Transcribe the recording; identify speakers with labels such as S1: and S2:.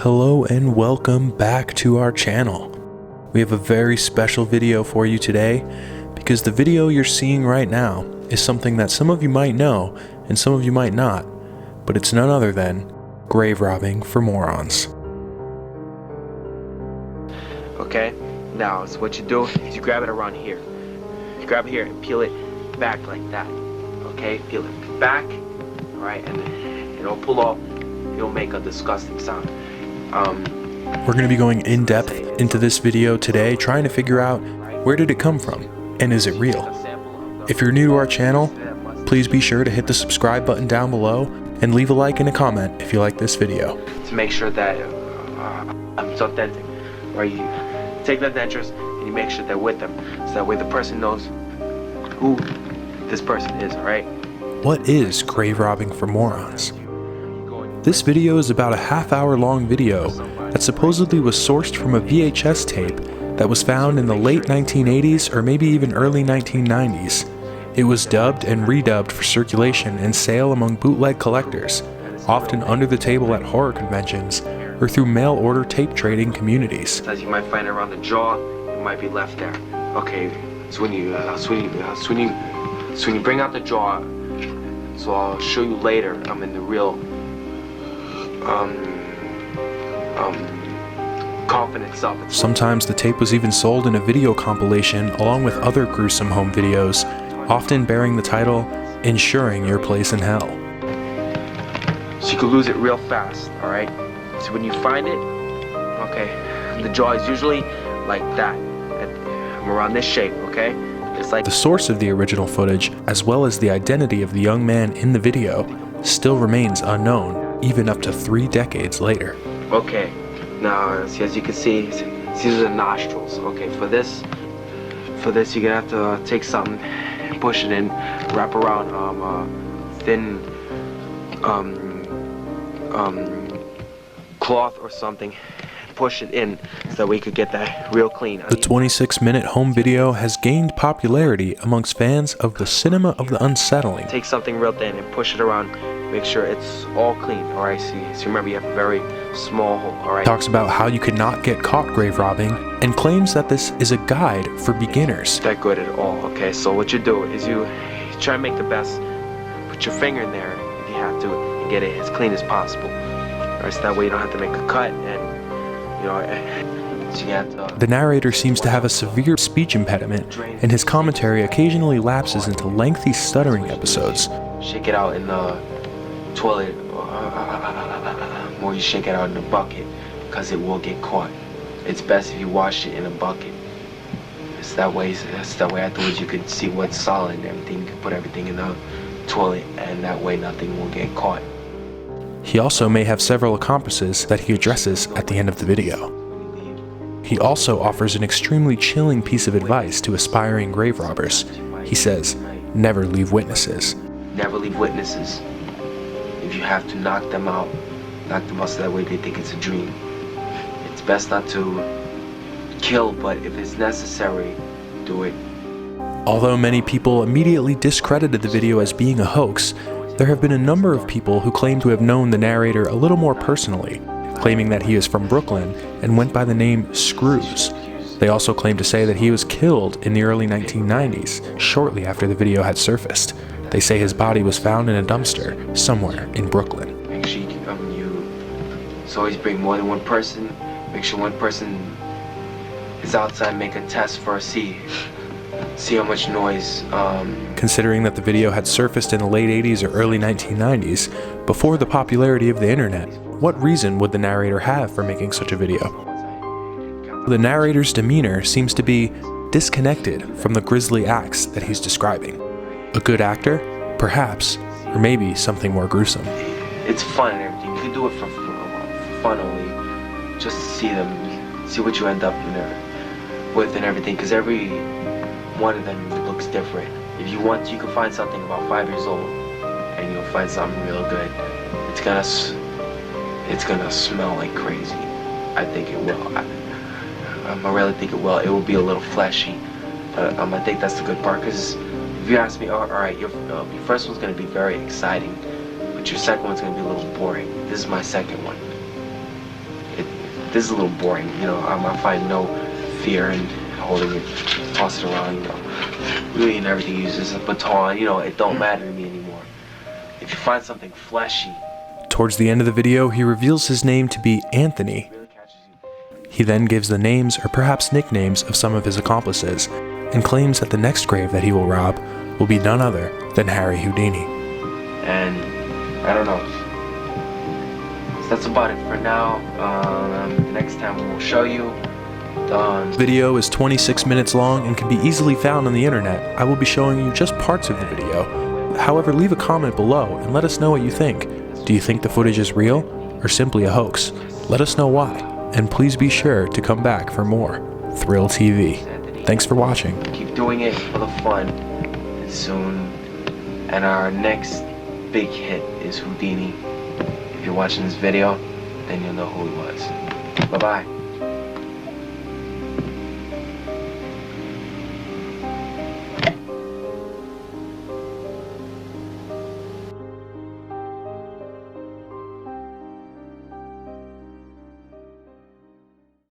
S1: Hello and welcome back to our channel. We have a very special video for you today because the video you're seeing right now is something that some of you might know and some of you might not, but it's none other than grave robbing for morons.
S2: Okay, now so what you do is you grab it around here. You grab it here and peel it back like that. Okay, peel it back, alright, and then it'll pull off, it'll make a disgusting sound.
S1: We're going to be going in depth into this video today, trying to figure out where did it come from and is it real. If you're new to our channel, please be sure to hit the subscribe button down below and leave a like and a comment if you like this video.
S2: To make sure that it's authentic, or you take the dentures and you make sure they're with them, so that way the person knows who this person is, alright?
S1: What is grave robbing for morons? This video is about a half-hour long video that supposedly was sourced from a VHS tape that was found in the late 1980s or maybe even early 1990s. It was dubbed and redubbed for circulation and sale among bootleg collectors, often under the table at horror conventions or through mail-order tape trading communities.
S2: As you might find it around the jaw, it might be left there. Okay, so when you bring out the jaw, so I'll show you later. I'm in the real confidence of it.
S1: Sometimes the tape was even sold in a video compilation along with other gruesome home videos, often bearing the title, Ensuring Your Place in Hell.
S2: So you could lose it real fast, alright? So when you find it, okay, the jaw is usually like that, around this shape, okay? It's like
S1: the source of the original footage, as well as the identity of the young man in the video, still remains unknown, even up to 3 decades later.
S2: Okay, now see, as you can see, these are the nostrils. Okay, for this you're gonna have to take something, push it in, wrap around thin cloth or something, push it in so that we could get that real clean.
S1: The 26-minute home video has gained popularity amongst fans of the cinema of the unsettling.
S2: Take something real thin and push it around, make sure it's all clean, alright? So remember, you have a very small hole, alright?
S1: Talks about how you could not get caught grave robbing and claims that this is a guide for beginners.
S2: That good at all, okay? So what you do is you try to make the best, put your finger in there if you have to, and get it as clean as possible. Alright, so that way you don't have to make a cut, and you know, so you have to...
S1: The narrator seems to have a severe speech impediment, and his commentary occasionally lapses into lengthy stuttering episodes.
S2: Shake it out in the toilet, or you shake it out in the bucket, because it will get caught. It's best if you wash it in a bucket. It's that way afterwards you can see what's solid and everything. You can put everything in the toilet, and that way nothing will get caught.
S1: He also may have several accomplices that he addresses at the end of the video. He also offers an extremely chilling piece of advice to aspiring grave robbers. He says, never leave witnesses.
S2: Never leave witnesses. If you have to knock them out so that way they think it's a dream. It's best not to kill, but if it's necessary, do it.
S1: Although many people immediately discredited the video as being a hoax, there have been a number of people who claim to have known the narrator a little more personally, claiming that he is from Brooklyn and went by the name Screws. They also claim to say that he was killed in the early 1990s, shortly after the video had surfaced. They say his body was found in a dumpster somewhere in Brooklyn.
S2: Make sure so always bring more than one person. Make sure one person is outside, make a test first, see how much noise.
S1: Considering that the video had surfaced in the late 80s or early 1990s, before the popularity of the internet, what reason would the narrator have for making such a video? The narrator's demeanor seems to be disconnected from the grisly acts that he's describing. A good actor? Perhaps. Or maybe something more gruesome.
S2: It's fun and everything. You can do it for fun only. Just to see what you end up with and everything. Because every one of them looks different. If you want to, you can find something about 5 years old and you'll find something real good. It's gonna smell like crazy. I think it will. I really think it will. It will be a little fleshy, but I think that's the good part. Because if you ask me, alright, your first one's gonna be very exciting, but your second one's gonna be a little boring. This is my second one. this is a little boring, you know. I find no fear in holding it, toss it around, you know. Really, and everything uses a baton, you know. It don't matter to me anymore. If you find something fleshy.
S1: Towards the end of the video, he reveals his name to be Anthony. He then gives the names or perhaps nicknames of some of his accomplices and claims that the next grave that he will rob will be none other than Harry Houdini.
S2: And I don't know. So that's about it for now. Next time we will show you.
S1: The video is 26 minutes long and can be easily found on the internet. I will be showing you just parts of the video. However, leave a comment below and let us know what you think. Do you think the footage is real or simply a hoax? Let us know why. And please be sure to come back for more Thrill TV. Thanks for watching.
S2: Keep doing it for the fun. And soon. And our next big hit is Houdini. If you're watching this video, then you'll know who he was. Bye-bye.